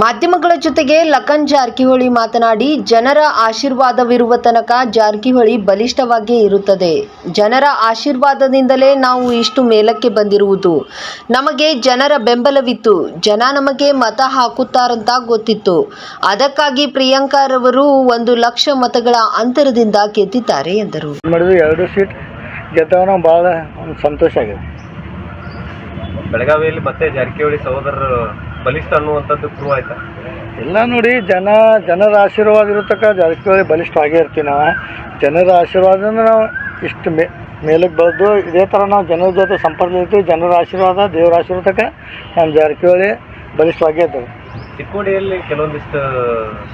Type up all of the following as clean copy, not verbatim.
ಮಾಧ್ಯಮಗಳ ಜೊತೆಗೆ ಲಖನ್ ಜಾರಕಿಹೊಳಿ ಮಾತನಾಡಿ, ಜನರ ಆಶೀರ್ವಾದವಿರುವ ತನಕ ಜಾರಕಿಹೊಳಿ ಬಲಿಷ್ಠವಾಗಿಯೇ ಇರುತ್ತದೆ. ಜನರ ಆಶೀರ್ವಾದದಿಂದಲೇ ನಾವು ಇಷ್ಟು ಮೇಲಕ್ಕೆ ಬಂದಿರುವುದು. ನಮಗೆ ಜನರ ಬೆಂಬಲವಿತ್ತು. ಜನ ನಮಗೆ ಮತ ಹಾಕುತ್ತಾರಂತ ಗೊತ್ತಿತ್ತು. ಅದಕ್ಕಾಗಿ ಪ್ರಿಯಾಂಕಾರವರು 1 ಲಕ್ಷ ಮತಗಳ ಅಂತರದಿಂದ ಗೆದ್ದಿದ್ದಾರೆ ಎಂದರು. 2 ಸೀಟ್ ಗೆದ್ದವನ ಭಾಳ ಸಂತೋಷ ಆಗಿದೆ. ಬೆಳಗಾವಿಯಲ್ಲಿ ಮತ್ತೆ ಜಾರಕಿಹೊಳಿ ಸಹೋದರರು ಬಲಿಷ್ಠ ಅನ್ನುವಂಥದ್ದು ಪ್ರೂವ್ ಆಯ್ತಾ? ಎಲ್ಲ ನೋಡಿ, ಜನರ ಆಶೀರ್ವಾದ ಇರತಕ್ಕ ಜಾರಕಿಹೊಳಿ ಬಲಿಷ್ಠವಾಗೇ ಇರ್ತೀವಿ. ನಾವು ಜನರ ಆಶೀರ್ವಾದದಿಂದ ನಾವು ಇಷ್ಟು ಮೇಲಕ್ಕೆ ಬಂದು ಇದೇ ಥರ ನಾವು ಜನರ ಜೊತೆ ಸಂಪರ್ಕದಲ್ಲಿರ್ತೀವಿ. ಜನರ ಆಶೀರ್ವಾದ, ದೇವರ ಆಶೀರ್ವಾದಕ್ಕೆ ನಮ್ಮ ಜಾರಕಿಹೊಳಿ ಬಲಿಷ್ಠವಾಗೇ ಇರ್ತದೆ. ಚಿಕ್ಕೋಡಿಯಲ್ಲಿ ಕೆಲವೊಂದಿಷ್ಟು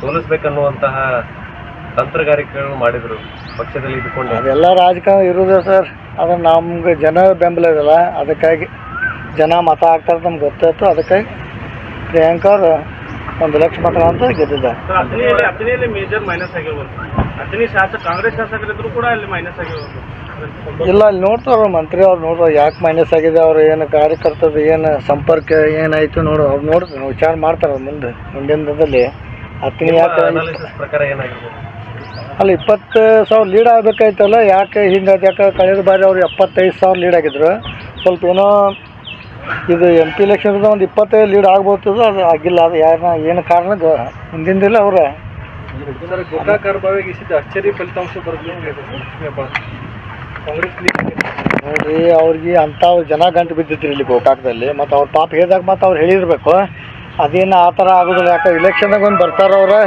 ಸೋಲಿಸ್ಬೇಕನ್ನುವಂತಹ ತಂತ್ರಗಾರಿಕೆಗಳು ಮಾಡಿದರು ಪಕ್ಷದಲ್ಲಿ ಇದ್ದುಕೊಂಡು. ಅದೆಲ್ಲ ರಾಜಕಾರಣ ಇರೋದೇ ಸರ್. ಅದನ್ನು ನಮ್ಗೆ ಜನ ಬೆಂಬಲ ಇರಲ್ಲ, ಅದಕ್ಕಾಗಿ ಜನ ಮತ ಹಾಕ್ತಾರೆ ನಮ್ಗೆ ಗೊತ್ತಾಯ್ತು. ಅದಕ್ಕಾಗಿ ಪ್ರಿಯಾಂಕಾ ಅವರು 1 ಲಕ್ಷ ಮತ ಅಂತ ಗೆದ್ದಿದ್ದಾರೆ. ಅಥಣಿಯಲ್ಲಿ ಮೇಜರ್ ಮೈನಸ್ ಆಗಿರ್ಬೋದು. ಅಥಣಿ ಕಾಂಗ್ರೆಸ್ ಶಾಸಕರಿದ್ರು ಕೂಡ ಅಲ್ಲಿ ಮೈನಸ್ ಆಗಿರ್ಬೋದು. ಇಲ್ಲ, ಅಲ್ಲಿ ನೋಡ್ತಾರೆ ಮಂತ್ರಿ ಅವ್ರು, ನೋಡ್ತಾರೆ ಯಾಕೆ ಮೈನಸ್ ಆಗಿದೆ, ಅವ್ರು ಏನು ಕಾರ್ಯಕರ್ತರು ಏನು ಸಂಪರ್ಕ ಏನಾಯಿತು ನೋಡು, ಅವ್ರು ನೋಡ್ತಾರೆ, ವಿಚಾರ ಮಾಡ್ತಾರೆ ಮುಂದಿನ ದಿನದಲ್ಲಿ. ಅಥಣಿ ಯಾಕೆ ಪ್ರಕಾರ ಏನಾಗಿರ್ಬೋದು? ಅಲ್ಲಿ 20,000 ಲೀಡ್ ಆಗಬೇಕಾಯ್ತಲ್ಲ, ಯಾಕೆ ಹಿಂಗಾದ? ಯಾಕೆ ಕಳೆದ ಬಾರಿ ಅವ್ರು 75,000 ಲೀಡ್ ಆಗಿದ್ರು. ಸ್ವಲ್ಪ ಏನೋ ಇದು MP ಎಲೆಕ್ಷನ್ದ ಒಂದು 25 ಲೀಡ್ ಆಗ್ಬೋದು, ಅದು ಆಗಿಲ್ಲ. ಅದು ಏನು ಕಾರಣ ಮುಂದಿನ ಅವ್ರ ಗೋಕಾಕ್ ಭಾಗವಹಿಸಿದ ಅಚ್ಚರಿ ಫಲಿತಾಂಶ ಕಾಂಗ್ರೆಸ್ ನೋಡ್ರಿ, ಅವ್ರಿಗೆ ಅಂಥ ಜನ ಗಂಟು ಬಿದ್ದಿದ್ರು ಇಲ್ಲಿ ಗೋಕಾಕದಲ್ಲಿ. ಮತ್ತು ಅವ್ರ ಪಾಪ ಹೇಳಿದಾಗ ಮತ್ತು ಅವ್ರು ಹೇಳಿರ್ಬೇಕು. ಅದೇನು ಆ ಥರ ಆಗೋದಿಲ್ಲ. ಯಾಕೆ ಇಲೆಕ್ಷನ್ದಾಗ ಒಂದು ಬರ್ತಾರ ಅವ್ರು,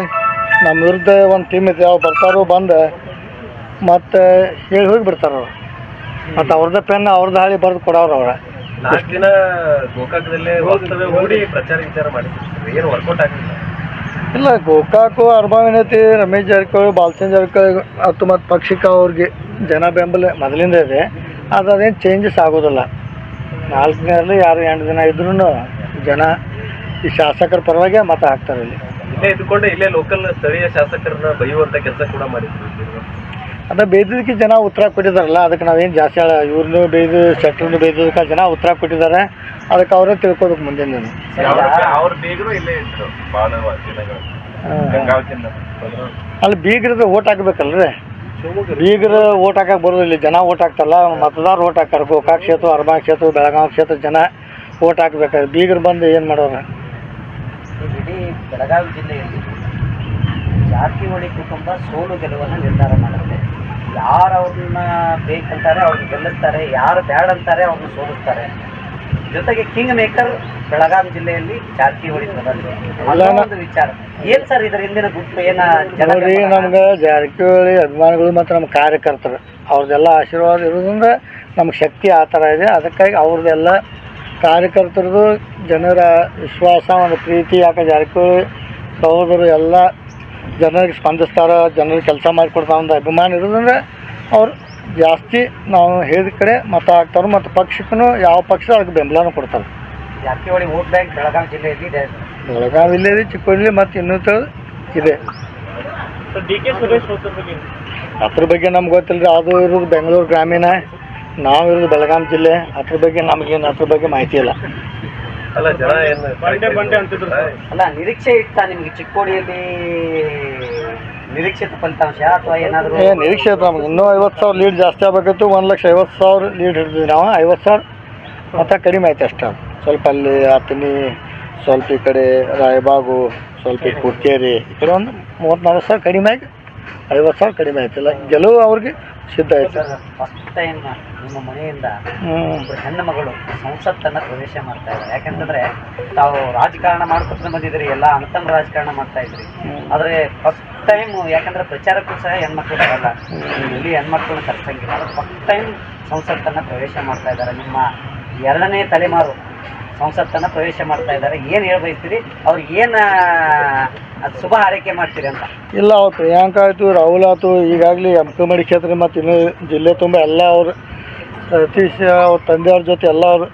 ನಮ್ಮ ವಿರುದ್ಧ ಒಂದು ಟೀಮ್ ಐತೆ, ಅವ್ರು ಬರ್ತಾರೋ ಬಂದು ಮತ್ತು ಹೇಳಿ ಹೋಗಿ ಬಿಡ್ತಾರೆ ಅವ್ರು. ಮತ್ತು ಅವ್ರದ್ದು ಪೆನ್ ಅವ್ರದ್ದು ಹಾಳಿ ಬರೆದು ಕೊಡೋರು ಅವ್ರ. ನಾಲ್ಕು ದಿನ ಗೋಕಾಕದಲ್ಲೇ ಓಡಿ ಪ್ರಚಾರ ವಿಚಾರ ಮಾಡಿದ್ರು, ಏನು ವರ್ಕೌಟ್ ಆಗಲಿಲ್ಲ. ಇಲ್ಲ, ಗೋಕಾಕು ಅರ್ಬಾವಿನೈತಿ. ರಮೇಶ್ ಜಾರಕಿಹೊಳಿ, ಬಾಲಚಂದ್ರ ಜಾರಕಿಹೊಳಿ ಮತ್ತು ಪಕ್ಷಕ್ಕೆ ಅವ್ರಿಗೆ ಜನ ಬೆಂಬಲ ಮೊದಲಿಂದ ಇದೆ. ಅದೇನು ಚೇಂಜಸ್ ಆಗೋದಿಲ್ಲ. 4 ದಿನ ಯಾರು 8 ದಿನ ಇದ್ರೂ ಜನ ಈ ಶಾಸಕರ ಪರವಾಗಿ ಮತ ಹಾಕ್ತಾರೆ. ಇಲ್ಲೇ ಇದ್ದುಕೊಂಡೆ ಇಲ್ಲೇ ಲೋಕಲ್ ಸ್ಥಳೀಯ ಶಾಸಕರನ್ನ ಬೈಯುವಂಥ ಕೆಲಸ ಕೂಡ ಮಾಡಿದ್ರು. ಅದ ಬೇಯ್ದಕ್ಕೆ ಜನ ಉತ್ತರ ಕೊಟ್ಟಿದ್ದಾರಲ್ಲ, ಅದಕ್ಕೆ ನಾವೇನು ಜಾಸ್ತಿ ಇವ್ರನ್ನೂ ಬೇಯ್ದು ಶೆಟ್ರನ್ನು ಬೇಯ್ದಕ್ಕೆ ಜನ ಉತ್ತರ ಕೊಟ್ಟಿದ್ದಾರೆ. ಅದಕ್ಕೆ ಅವರೇ ತಿಳ್ಕೊಬೇಕು ಮುಂದಿನ ದಿನ. ಅವ್ರ ಬೀಗರು ಇಲ್ಲೇ ಇದ್ರು ಭಾಳ ದಿನಗಳು. ಅಲ್ಲಿ ಬೀಗ್ರದ್ದು ಓಟ್ ಹಾಕ್ಬೇಕಲ್ರಿ. ಬೀಗ್ರ ಓಟ್ ಹಾಕಕ್ಕೆ ಬರೋದಿಲ್ಲ, ಜನ ಓಟ್ ಹಾಕ್ತಾರಲ್ಲ, ಮತದಾರ ಓಟ್ ಹಾಕ್ತಾರೆ. ಗೋಕಾಕ್ ಕ್ಷೇತ್ರ, ಅರ್ಬಾ ಕ್ಷೇತ್ರ, ಬೆಳಗಾವಿ ಕ್ಷೇತ್ರ ಜನ ಓಟ್ ಹಾಕ್ಬೇಕಾದ್ರೆ ಬೀಗ್ರು ಬಂದು ಏನು ಮಾಡೋರು? ಇಡೀ ಬೆಳಗಾವಿ ಜಿಲ್ಲೆಯಲ್ಲಿ ಜಾರಕಿಹೊಳಿ ಕುಟುಂಬ ಸೋಲು ಗೆಲುವನ್ನು ನಿರ್ಧಾರ ಮಾಡುತ್ತೆ. ಯಾರು ಅವ್ರನ್ನ ಬೇಕಂತಾರೆ ಅವ್ರನ್ನ ಗೆಲ್ಲಿಸ್ತಾರೆ, ಯಾರು ಬ್ಯಾಡ್ ಅಂತಾರೆ ಅವ್ರನ್ನ ಸೋಲಿಸ್ತಾರೆ. ಜೊತೆಗೆ ಕಿಂಗ್ ಮೇಕರ್ ಬೆಳಗಾವಿ ಜಿಲ್ಲೆಯಲ್ಲಿ ಜಾರಕಿಹೊಳಿ ಒಂದು ವಿಚಾರ ಏನು ಸರ್ ಇದರ ಹಿಂದಿನ ಗುಟ್ಟು ಏನ? ನೋಡಿ, ನಮ್ಗೆ ಜಾರಕಿಹೊಳಿ ಅಭಿಮಾನಿಗಳು ಮತ್ತು ನಮ್ಮ ಕಾರ್ಯಕರ್ತರು ಅವ್ರದ್ದೆಲ್ಲ ಆಶೀರ್ವಾದ ಇರೋದ್ರಿಂದ ನಮ್ಗೆ ಶಕ್ತಿ ಆ ಥರ ಇದೆ. ಅದಕ್ಕಾಗಿ ಅವ್ರದ್ದೆಲ್ಲ ಕಾರ್ಯಕರ್ತರದು ಜನರ ವಿಶ್ವಾಸ, ಒಂದು ಪ್ರೀತಿ. ಯಾಕೆ ಜಾರಕಿಹೊಳಿ ಸಹೋದರು ಎಲ್ಲ ಜನರಿಗೆ ಸ್ಪಂದಿಸ್ತಾರೆ, ಜನರಿಗೆ ಕೆಲಸ ಮಾಡಿಕೊಡ್ತಾರೆ ಒಂದು ಅಭಿಮಾನ ಇರೋದ್ರಿಂದ ಅವ್ರು ಜಾಸ್ತಿ ನಾವು ಹೇಳಿದ ಕಡೆ ಮತ ಹಾಕ್ತಾರೆ. ಮತ್ತು ಪಕ್ಷಕ್ಕೂ ಯಾವ ಪಕ್ಷ ಅದಕ್ಕೆ ಬೆಂಬಲನೂ ಕೊಡ್ತಾರೆ. ಜಾರಕಿಹೊಳಿ ವೋಟ್ ಬ್ಯಾಂಕ್ ಬೆಳಗಾವಿ ಜಿಲ್ಲೆಯಲ್ಲಿ ಇದೆ. ಬೆಳಗಾವಿ ಇಲ್ಲೇ ಚಿಕ್ಕೋಡಿ ಮತ್ತು ಇನ್ನೂ ಇದೆ. DK ಸುರೇಶ್ ಅದ್ರ ಬಗ್ಗೆ ನಮ್ಗೆ ಗೊತ್ತಿಲ್ಲ. ಅದು ಇರೋದು ಬೆಂಗಳೂರು ಗ್ರಾಮೀಣ, ನಾವು ಇರೋದು ಬೆಳಗಾವಿ ಜಿಲ್ಲೆ. ಅದ್ರ ಬಗ್ಗೆ ನಮಗೇನು ಅದ್ರ ಬಗ್ಗೆ ಮಾಹಿತಿ ಇಲ್ಲ. ಅಲ್ಲ, ಜನ ಏನು ಬಂಡೆ ಅಂತಿದ್ರು. ಅಲ್ಲ, ನಿರೀಕ್ಷೆ ಇತ್ತ ನಿಮಗೆ ಚಿಕ್ಕೋಡಿಯಲ್ಲಿ ನಿರೀಕ್ಷಿತ ಫಲಿತಾಂಶ ಅಥವಾ ಏನಾದರೂ? ನಿರೀಕ್ಷೆ ಇತ್ತು ನಮ್ಗೆ. ಇನ್ನೂ 50,000 ಲೀಡ್ ಜಾಸ್ತಿ ಆಗಬೇಕಿತ್ತು. 1,50,000 ಲೀಡ್ ಹಿಡಿದ್ವಿ ನಾವು. 50,000 ಮತ ಕಡಿಮೆ ಆಯ್ತು ಅಷ್ಟೇ. ಸ್ವಲ್ಪ ಅಲ್ಲಿ ಅಥಣಿ, ಸ್ವಲ್ಪ ಈ ಕಡೆ ರಾಯಬಾಗು, ಸ್ವಲ್ಪ ಈ ಕುಕ್ಕೇರಿ, ಈ ಕಡೆ ಒಂದು 34,000 ಕಡಿಮೆ ಆಗಿ 50,000 ಕಡಿಮೆ ಆಯ್ತಿಲ್ಲ. ಗೆಲುವು ಅವ್ರಿಗೆ ಸಿದ್ಧ ಆಯ್ತು. ಫಸ್ಟ್ ಟೈಮ್ ನಿಮ್ಮ ಮನೆಯಿಂದ ಹೆಣ್ಣು ಮಗಳು ಸಂಸತ್ತನ್ನು ಪ್ರವೇಶ ಮಾಡ್ತಾ ಇದ್ದಾರೆ. ಯಾಕಂತಂದ್ರೆ ತಾವು ರಾಜಕಾರಣ ಮಾಡ್ಕೊತ ಬಂದಿದ್ರಿ, ಎಲ್ಲ ಅಣ್ಣತಮ್ಮ ರಾಜಕಾರಣ ಮಾಡ್ತಾ ಇದ್ರಿ. ಆದರೆ ಫಸ್ಟ್ ಟೈಮ್, ಯಾಕಂದ್ರೆ ಪ್ರಚಾರಕ್ಕೂ ಸಹ ಹೆಣ್ಮಕ್ಳು ಬರಲ್ಲ, ಇಲ್ಲಿ ಹೆಣ್ಮಕ್ಳನ್ನ ಕರ್ಸಂಗಿಲ್ಲ. ಅದು ಫಸ್ಟ್ ಟೈಮ್ ಸಂಸತ್ತನ್ನು ಪ್ರವೇಶ ಮಾಡ್ತಾ ಇದ್ದಾರೆ. ನಿಮ್ಮ 2ನೇ ತಲೆಮಾರು ಸಂಸತ್ತನ್ನು ಪ್ರವೇಶ ಮಾಡ್ತಾ ಇದ್ದಾರೆ. ಏನು ಹೇಳ್ಬಯಸ್ತೀರಿ ಅವ್ರಿಗೆ? ಏನು ಶುಭ ಹಾರೈಕೆ ಮಾಡ್ತೀರಿ ಅಂತ? ಇಲ್ಲ, ಅವ್ರು ಪ್ರಿಯಾಂಕಾ ಆಯಿತು, ರಾಹುಲ್ ಆಯ್ತು, ಈಗಾಗಲೇ ಎಮ್ಕಮಡಿ ಕ್ಷೇತ್ರ ಮತ್ತು ಇನ್ನೂ ಜಿಲ್ಲೆ ತುಂಬ ಎಲ್ಲ ಅವರು ಸತೀಶ್ ಅವ್ರ ತಂದೆಯವ್ರ ಜೊತೆ ಎಲ್ಲ ಅವರು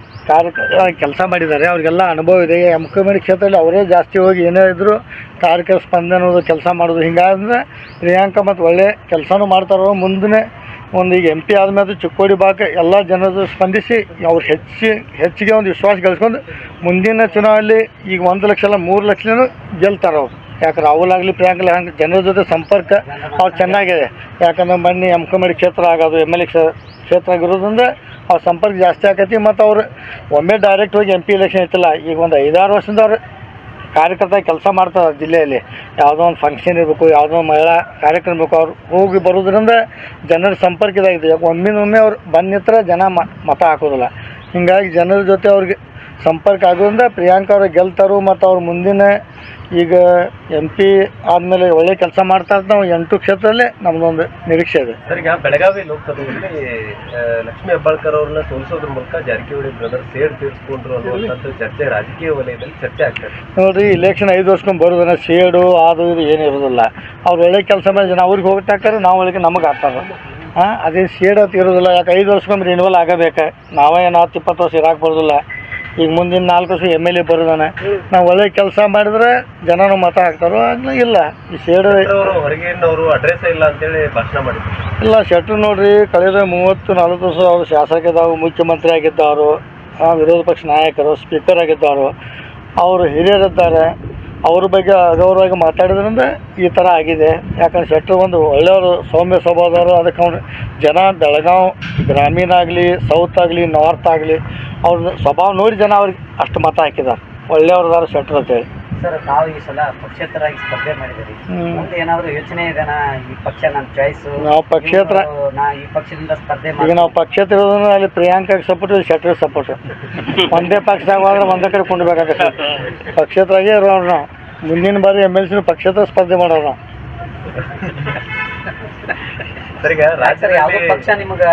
ಕೆಲಸ ಮಾಡಿದ್ದಾರೆ. ಅವ್ರಿಗೆಲ್ಲ ಅನುಭವ ಇದೆ. ಎಮ್ಕಮಡಿ ಕ್ಷೇತ್ರದಲ್ಲಿ ಅವರೇ ಜಾಸ್ತಿ ಹೋಗಿ ಏನೇ ಇದ್ದರೂ ಕಾರ್ಯಕರ್ತ ಸ್ಪಂದನೋದು ಕೆಲಸ ಮಾಡೋದು. ಹಿಂಗಾದ್ರೆ ಪ್ರಿಯಾಂಕಾ ಮತ್ತು ಒಳ್ಳೆ ಕೆಲಸನೂ ಮಾಡ್ತಾರೋ. ಮುಂದೆ ಒಂದು ಈಗ MP ಆದಮೇಲೆ ಚಿಕ್ಕೋಡಿ ಭಾಗ ಎಲ್ಲ ಜನರು ಸ್ಪಂದಿಸಿ ಅವ್ರು ಹೆಚ್ಚಿಗೆ ಒಂದು ವಿಶ್ವಾಸ ಗಳಿಸ್ಕೊಂಡು ಮುಂದಿನ ಚುನಾವಣೆಯಲ್ಲಿ ಈಗ 1 ಲಕ್ಷ ಅಲ್ಲ 3 ಲಕ್ಷನೂ ಗೆಲ್ತಾರೆ ಅವ್ರು. ಯಾಕೆ ರಾಹುಲ್ ಆಗಲಿ ಪ್ರಿಯಾಂಕಲಿ ಹಂಗೆ ಜನರ ಜೊತೆ ಸಂಪರ್ಕ ಅವ್ರು ಚೆನ್ನಾಗಿದೆ. ಯಾಕಂದ್ರೆ ಮೊನ್ನೆ MKMD ಕ್ಷೇತ್ರ ಆಗೋದು MLA ಕ್ಷೇತ್ರ ಆಗಿರೋದ್ರಿಂದ ಅವ್ರ ಸಂಪರ್ಕ ಜಾಸ್ತಿ ಆಕೈತಿ. ಮತ್ತು ಅವ್ರು ಒಮ್ಮೆ ಡೈರೆಕ್ಟ್ ಹೋಗಿ MP ಎಲೆಕ್ಷನ್ ಇತ್ತಿಲ್ಲ, ಈಗ ಒಂದು 5-6 ವರ್ಷದಿಂದ ಅವ್ರು ಕಾರ್ಯಕರ್ತ ಕೆಲಸ ಮಾಡ್ತಾರೆ ಜಿಲ್ಲೆಯಲ್ಲಿ. ಯಾವುದೋ ಒಂದು ಫಂಕ್ಷನ್ ಇರಬೇಕು, ಯಾವುದೋ ಒಂದು ಮಹಿಳಾ ಕಾರ್ಯಕ್ರಮ ಇರಬೇಕು, ಅವ್ರು ಹೋಗಿ ಬರೋದ್ರಿಂದ ಜನರ ಸಂಪರ್ಕ ಇದಾಗಿದೆ. ಒಮ್ಮೆ ಅವ್ರು ಬಂದು ನಿಂತ್ರೆ ಜನ ಮತ ಹಾಕೋದಿಲ್ಲ. ಹೀಗಾಗಿ ಜನರ ಜೊತೆ ಅವ್ರಿಗೆ ಸಂಪರ್ಕ ಆಗೋದ್ರಿಂದ ಪ್ರಿಯಾಂಕಾ ಅವರು ಗೆಲ್ತಾರು. ಮತ್ತು ಅವ್ರು ಮುಂದಿನ ಈಗ MP ಆದಮೇಲೆ ಒಳ್ಳೆ ಕೆಲಸ ಮಾಡ್ತಾ ಇರ್ತಾರೆ. ನಾವು 8 ಕ್ಷೇತ್ರದಲ್ಲೇ ನಮ್ಮದೊಂದು ನಿರೀಕ್ಷೆ ಇದೆ. ಸರ್, ಈಗ ಬೆಳಗಾವಿ ಲೋಕಸಭೆಯಲ್ಲಿ ಲಕ್ಷ್ಮೀ ಹೆಬ್ಬಾಳ್ಕರ್ ಅವ್ರನ್ನ ಸೋಲಿಸೋದ್ರ ಮೂಲಕ ಜಾರಕಿಹೊಳಿ ಬ್ರದರ್ ಸೇಡ್ ತೀರಿಸ್ಕೊಂಡ್ರು ಅನ್ನುವಂಥದ್ದು ಚರ್ಚೆ ರಾಜಕೀಯ ವಲಯದಲ್ಲಿ ಚರ್ಚೆ ಆಗ್ತದೆ. ನೋಡಿರಿ, ಇಲೆಕ್ಷನ್ 5 ವರ್ಷಕ್ಕೊಮ್ಮೆ ಬರೋದನ್ನ ಶೇಡು ಅದು ಇದು ಏನಿರೋದಿಲ್ಲ. ಅವ್ರು ಒಳ್ಳೆ ಕೆಲಸ ಮಾಡಿ ಜನ ಅವ್ರಿಗೆ ಹೋಗ್ತಾಕ್ತಾರೆ, ನಾವು ಒಳಗೆ ನಮಗೆ ಆಗ್ತಾರೆ. ಅದೇ ಶೇಡ್ ಅಂತ ಇರೋದಿಲ್ಲ. ಯಾಕೆ 5 ವರ್ಷಕ್ಕೊಮ್ಮೆ ರಿನ್ಯೂವಲ್ ಆಗಬೇಕು. ನಾವೇ 10-20 ವರ್ಷ ಇರಾಕ್ ಬರೋದಿಲ್ಲ. ಈಗ ಮುಂದಿನ 4 ವರ್ಷ MLA ಬರೋದಾನೆ. ನಾವು ಒಳ್ಳೆ ಕೆಲಸ ಮಾಡಿದ್ರೆ ಜನನು ಮತ ಹಾಕ್ತಾರೋ ಆಗಲಿ ಇಲ್ಲ. ಈ ಶೇಡು ಹೊರಗಿನವರು ಅಡ್ರೆಸ್ ಇಲ್ಲ ಅಂತೇಳಿ ಭಾಷಣ ಮಾಡಿದ್ರು. ಇಲ್ಲ, ಶೆಟ್ರು ನೋಡ್ರಿ, ಕಳೆದ 30-40 ವರ್ಷ ಅವರು ಶಾಸಕರಿದ್ದಾವೆ, ಮುಖ್ಯಮಂತ್ರಿ ಆಗಿದ್ದವರು, ವಿರೋಧ ಪಕ್ಷ ನಾಯಕರು, ಸ್ಪೀಕರ್ ಆಗಿದ್ದವರು, ಅವರು ಹಿರಿಯರಿದ್ದಾರೆ. ಅವ್ರ ಬಗ್ಗೆ ಅಗೌರವಾಗಿ ಮಾತಾಡೋದ್ರಿಂದ ಈ ಥರ ಆಗಿದೆ. ಯಾಕಂದ್ರೆ ಶೆಟ್ರು ಒಂದು ಒಳ್ಳೆಯವರು, ಸೌಮ್ಯ ಸ್ವಭಾವದವರು. ಅದಕ್ಕೆ ಅವ್ರು ಜನ ಬೆಳಗಾವಿ ಗ್ರಾಮೀಣ ಆಗಲಿ, ಸೌತ್ ಆಗಲಿ, ನಾರ್ತ್ ಆಗಲಿ, ಅವ್ರ ಸ್ವಭಾವ ನೋಡಿ ಜನ ಅವ್ರಿಗೆ ಅಷ್ಟು ಮತ ಹಾಕಿದ್ದಾರೆ. ಒಳ್ಳೆಯವ್ರದಾರ ಶೆಟ್ರು ಅಂತೇಳಿ. ಸರ್, ತಾವು ಈ ಸಲ ಪಕ್ಷೇತರಾಗಿ ಸ್ಪರ್ಧೆ ಮಾಡಿದಿರಿ. ಮುಂದೆ ಏನಾದರೂ ಯೋಚನೆ ಇದೆನಾ? ಈ ಪಕ್ಷ ನನ್ನ ಚಾಯ್ಸು, ನಾವು ಪಕ್ಷೇತರ, ಈ ಪಕ್ಷದಿಂದ ಸ್ಪರ್ಧೆ ಈಗ ನಾವು ಪಕ್ಷೇತರ ಇರೋದನ್ನ ಅಲ್ಲಿ ಪ್ರಿಯಾಂಕಾಗೆ ಸಪೋರ್ಟ್, ಶೆಟ್ರಿಗೆ ಸಪೋರ್ಟ್. ಒಂದೇ ಪಕ್ಷದಾಗ ಹೋದ್ರೆ ಒಂದೇ ಕಡೆ ಕೊಂಡ್ಬೇಕಾಗತ್ತೆ. ಪಕ್ಷೇತರಾಗೇ ಇರೋರು ನಾವು. ಮುಂದಿನ ಬಾರಿ MLC ಪಕ್ಷೇತರ ಸ್ಪರ್ಧೆ ಮಾಡೋರು ನಾವು. ಸರಿಗ ಯಾವುದೇ ಪಕ್ಷ ನಿಮ್ಗೆ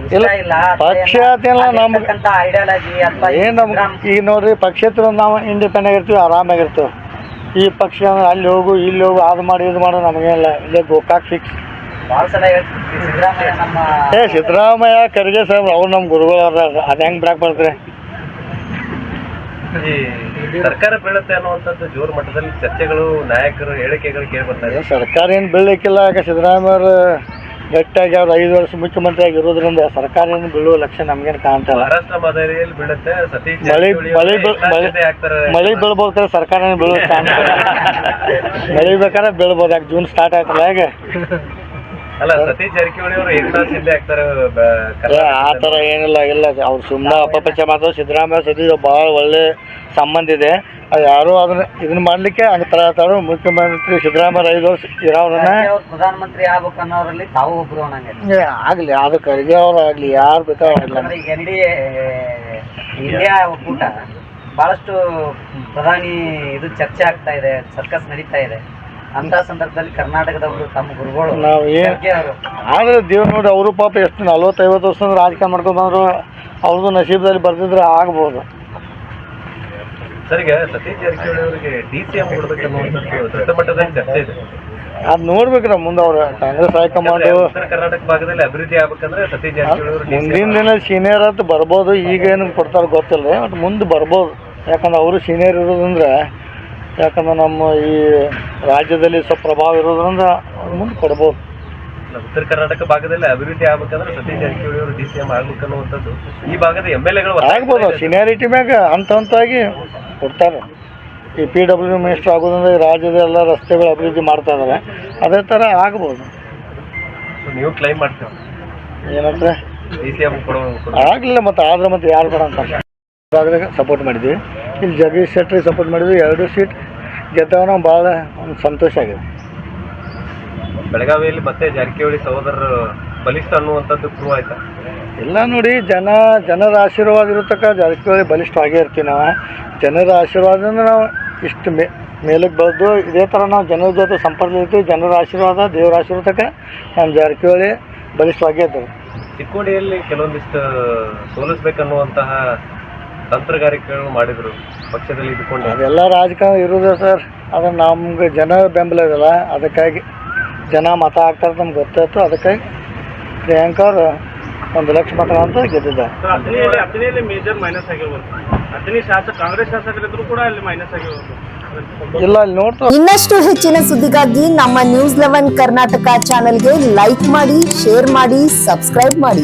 ಇಷ್ಟ ಇಲ್ಲ? ಪಕ್ಷ ಅಂತೆಲ್ಲ ನಮ್ಗೆ ಐಡಿಯಾಲಜಿ ಅಥವಾ ಏನು ನಮ್ಗೆ ಈಗ ನೋಡ್ರಿ, ಪಕ್ಷೇತರ ನಾವು ಇಂಡಿಪೆಂಡೆಂಟ್ ಇರ್ತೀವಿ, ಆರಾಮಾಗಿರ್ತೀವಿ. ಈ ಪಕ್ಷ ಅಲ್ಲಿ ಹೋಗು ಇಲ್ಲಿ ಹೋಗು ಅದು ಮಾಡಿ ಇದು ಮಾಡೋ ನಮಗೇನಿಲ್ಲ. ಇಲ್ಲೇ ಗೋಕಾಕ್ ಫಿಕ್ಸ್. ಭಾಳ ಸಲ ಹೇಳ್ತೀವಿ ಸಿದ್ದರಾಮಯ್ಯ ನಮ್ಮ ಸಿದ್ದರಾಮಯ್ಯ ಖರ್ಗೆ ಸಾಹೇಬ್ರು ಅವ್ರು ನಮ್ಮ ಗುರುಗಳು ಅವ್ರ. ಅದು ಹೆಂಗೆ ಬಿಡಾಕ್ ಬರ್ತಾರೆ? ಈ ಸರ್ಕಾರ ಬೀಳುತ್ತೆ ಅನ್ನುವಂಥದ್ದು ಜೋರು ಮಟ್ಟದಲ್ಲಿ ಚರ್ಚೆಗಳು, ನಾಯಕರು ಹೇಳಿಕೆಗಳು ಕೇಳಿ ಬರ್ತಾರೆ. ಸರ್ಕಾರ ಏನು ಬೀಳಲಿಕ್ಕಿಲ್ಲ. ಯಾಕೆ ಸಿದ್ದರಾಮಯ್ಯವ್ರು ಗಟ್ಟಿಯಾಗಿ ಅವ್ರು 5 ವರ್ಷ ಮುಖ್ಯಮಂತ್ರಿ ಆಗಿರೋದ್ರಿಂದ ಸರ್ಕಾರ ಏನು ಬೀಳುವ ಲಕ್ಷಣ ನಮ್ಗೇನು ಕಾಣ್ತಲ್ಲ. ಮಹಾರಾಷ್ಟ್ರ ಮಾದರಿಯಲ್ಲಿ ಬೀಳುತ್ತೆ. ಸತೀಶ್ ಮಳೆ ಬೀಳ್ಬೋದು, ಸರ್ಕಾರ ಏನು ಬೀಳೋದು ಕಾಣ್ತಲ್ಲ. ಮಳೆ ಬೇಕಾದ್ರೆ ಬೀಳ್ಬೋದು. ಯಾಕೆ ಜೂನ್ ಸ್ಟಾರ್ಟ್ ಆಯ್ತಲ್ಲ. ಹೇಗೆ ಅಲ್ಲ, ಸತೀಶ್ ಜಾರಕಿಹೊಳಿ ಅವರು ಏಕನಾಥ್ ಶಿಂದೆ ಆಗ್ತಾರೆ. ಆ ಥರ ಏನಿಲ್ಲ. ಇಲ್ಲ, ಅವ್ರು ಸುಮ್ಮನೆ ಅಪಪ್ರಚಾರ ಮಾಡ್ತಾರೆ. ಸಿದ್ದರಾಮಯ್ಯ ಸತೀಶ್ ಭಾಳ ಒಳ್ಳೆ ಸಂಬಂಧ ಇದೆ. ಅದು ಯಾರು ಇದನ್ನ ಮಾಡ್ಲಿಕ್ಕೆ ಹಂಗೆ ತರ ಮುಖ್ಯಮಂತ್ರಿ ಸಿದ್ದರಾಮಯ್ಯ 5 ವರ್ಷ ಇರೋರನ್ನ ಪ್ರಧಾನಮಂತ್ರಿ ಆಗ್ಬೇಕು ಅನ್ನೋರಲ್ಲಿ ತಾವು ಒಬ್ರು ಅನ್ನಂಗೆ ಆಗಲಿ. ಅದು ಖರ್ಗೆ ಅವ್ರು ಆಗಲಿ, ಯಾರು ಬೇಕಾಗಿಲ್ಲ. ಈಗ ಇಂಡಿಯಾ ಒಕ್ಕೂಟ ಬಹಳಷ್ಟು ಪ್ರಧಾನಿ ಇದು ಚರ್ಚೆ ಆಗ್ತಾ ಇದೆ, ಸರ್ಕಸ್ ನಡೀತಾ ಇದೆ. ಅಂತ ಸಂದರ್ಭದಲ್ಲಿ ಕರ್ನಾಟಕದವರು ತಮ್ಮ ಗುರುಗಳು ನಾವು ಏನು ಆದರೆ ದೇವ್ರು ನೋಡಿ, ಅವರು ಪಾಪ ಎಷ್ಟು 40-50 ವರ್ಷ ರಾಜಕಾರಣ ಮಾಡ್ಕೊಂಡು ಬಂದರು. ಅವ್ರದ್ದು ನಸೀಬದಲ್ಲಿ ಬರ್ತಿದ್ರೆ ಆಗ್ಬೋದು. ಸರಿಗ ಸತೀಶ್ ಜಾರಕಿಹೊಳಿ ಅವರಿಗೆ DCM ಕೊಡಬೇಕನ್ನುವಂಥದ್ದು ದೊಡ್ಡ ಮಟ್ಟದಲ್ಲಿ ಚರ್ಚೆ ಇದೆ. ಅದು ನೋಡ್ಬೇಕ್ರ ಮುಂದೆ ಅವ್ರು ಕಾಂಗ್ರೆಸ್ ಹೈಕಮಾಂಡು ಉತ್ತರ ಕರ್ನಾಟಕ ಭಾಗದಲ್ಲಿ ಅಭಿವೃದ್ಧಿ ಆಗ್ಬೇಕಂದ್ರೆ ಸತೀಶ್ ಜಾರಕಿಹೊಳಿ ಅವರು ಮುಂದಿನ ದಿನ ಸೀನಿಯರ್ ಅಂತ ಬರ್ಬೋದು. ಈಗ ಏನು ಕೊಡ್ತಾರೆ ಗೊತ್ತಿಲ್ಲ, ಬಟ್ ಮುಂದೆ ಬರ್ಬೋದು. ಯಾಕಂದ್ರೆ ಅವರು ಸೀನಿಯರ್ ಇರೋದ್ರಿಂದ, ಯಾಕಂದ್ರೆ ನಮ್ಮ ಈ ರಾಜ್ಯದಲ್ಲಿ ಸ್ವಲ್ಪ ಪ್ರಭಾವ ಇರೋದ್ರಿಂದ ಮುಂದೆ ಕೊಡ್ಬೋದು. ಉತ್ತರ ಕರ್ನಾಟಕ ಭಾಗದಲ್ಲಿ ಅಭಿವೃದ್ಧಿ ಆಗ್ಬೇಕಂದ್ರೆ ಸತೀಶ್ ಜಾರಕಿಹೊಳಿ ಅವರು DCM ಆಗ್ಬೇಕನ್ನುವಂಥದ್ದು ಈ ಭಾಗದ MLAಗಳು ಆಗ್ಬೋದು. ಸೀನಿಯಾರಿಟಿ ಮ್ಯಾಗ ಹಂತವಾಗಿ ಕೊಡ್ತಾರೆ. ಈ PW ಮಿನಿಸ್ಟರ್ ಆಗೋದ್ರಿಂದ ಈ ರಾಜ್ಯದ ಎಲ್ಲ ರಸ್ತೆಗಳು ಅಭಿವೃದ್ಧಿ ಮಾಡ್ತಾ ಇದ್ದಾರೆ. ಅದೇ ಥರ ಆಗ್ಬೋದು. ನೀವು ಕ್ಲೈಮ್ ಮಾಡ್ತೀವಿ ಏನಂದ್ರೆ DCM ಆಗಲಿಲ್ಲ. ಮತ್ತು ಆದ್ರೆ ಮತ್ತೆ ಯಾರು ಬೇಡ ಅಂತ ಭಾಗದಾಗ ಸಪೋರ್ಟ್ ಮಾಡಿದ್ವಿ. ಇಲ್ಲಿ ಜಗದೀಶ್ ಶೆಟ್ಟರಿಗೆ ಸಪೋರ್ಟ್ ಮಾಡಿದ್ವಿ. 2 ಸೀಟ್ ಗೆದ್ದವ. ನಾವು ಭಾಳ ಒಂದು ಸಂತೋಷ ಆಗಿದೆ. ಬೆಳಗಾವಿಯಲ್ಲಿ ಮತ್ತೆ ಜಾರಕಿಹೊಳಿ ಸಹೋದರರು ಬಲಿಷ್ಠ ಅನ್ನುವಂಥದ್ದು ಪ್ರೂವ್ ಆಯ್ತಾ? ಎಲ್ಲ ನೋಡಿ, ಜನರ ಆಶೀರ್ವಾದ ಇರತಕ್ಕ ಜಾರಕಿಹೊಳಿ ಬಲಿಷ್ಠವಾಗೇ ಇರ್ತೀವಿ. ನಾವು ಜನರ ಆಶೀರ್ವಾದದಿಂದ ನಾವು ಇಷ್ಟು ಮೇಲಕ್ಕೆ ಬೆಳೆದು ಇದೇ ಥರ ನಾವು ಜನರ ಜೊತೆ ಸಂಪರ್ಕ ಇರ್ತೀವಿ. ಜನರ ಆಶೀರ್ವಾದ, ದೇವರ ಆಶೀರ್ವಾದಕ್ಕೆ ನಮ್ಮ ಜಾರಕಿಹೊಳಿ ಬಲಿಷ್ಠವಾಗೇ ಇರ್ತಾರೆ. ಚಿಕ್ಕೋಡಿಯಲ್ಲಿ ಕೆಲವೊಂದಿಷ್ಟು ಸೋಲಿಸ್ಬೇಕನ್ನುವಂತಹ ತಂತ್ರಗಾರಿಕೆಗಳು ಮಾಡಿದರು ಪಕ್ಷದಲ್ಲಿ ಇದ್ಕೊಂಡು. ಅದೆಲ್ಲ ರಾಜಕಾರಣ ಇರೋದೇ ಸರ್. ಅದನ್ನು ನಮ್ಗೆ ಜನ ಬೆಂಬಲ ಇದಲ್ಲ, ಅದಕ್ಕಾಗಿ ಜನ ಮತ ಹಾಕ್ತಾರೆ ನಮ್ಗೆ ಗೊತ್ತಾಯ್ತು. ಅದಕ್ಕಾಗಿ ಪ್ರಿಯಾಂಕಾ ಅವರು 1 ಲಕ್ಷ ಮತ ಅಂತ ಗೆದ್ದಿದ್ದಾರೆ. ಹತ್ತನೇ ಮೇಜರ್ ಮೈನಸ್ ಆಗಿರ್ಬೋದು. 15 ಕಾಂಗ್ರೆಸ್ ಶಾಸಕರಿದ್ರು ಕೂಡ ಅಲ್ಲಿ ಮೈನಸ್ ಆಗಿರ್ಬೋದು. ಇಲ್ಲ ಅಲ್ಲಿ ನೋಡ್ತಾ ಇನ್ನಷ್ಟು ಹೆಚ್ಚಿನ ಸುದ್ದಿಗಾಗಿ ನಮ್ಮ ನ್ಯೂಸ್ 11 ಕರ್ನಾಟಕ ಚಾನೆಲ್ಗೆ ಲೈಕ್ ಮಾಡಿ, ಶೇರ್ ಮಾಡಿ, ಸಬ್ಸ್ಕ್ರೈಬ್ ಮಾಡಿ.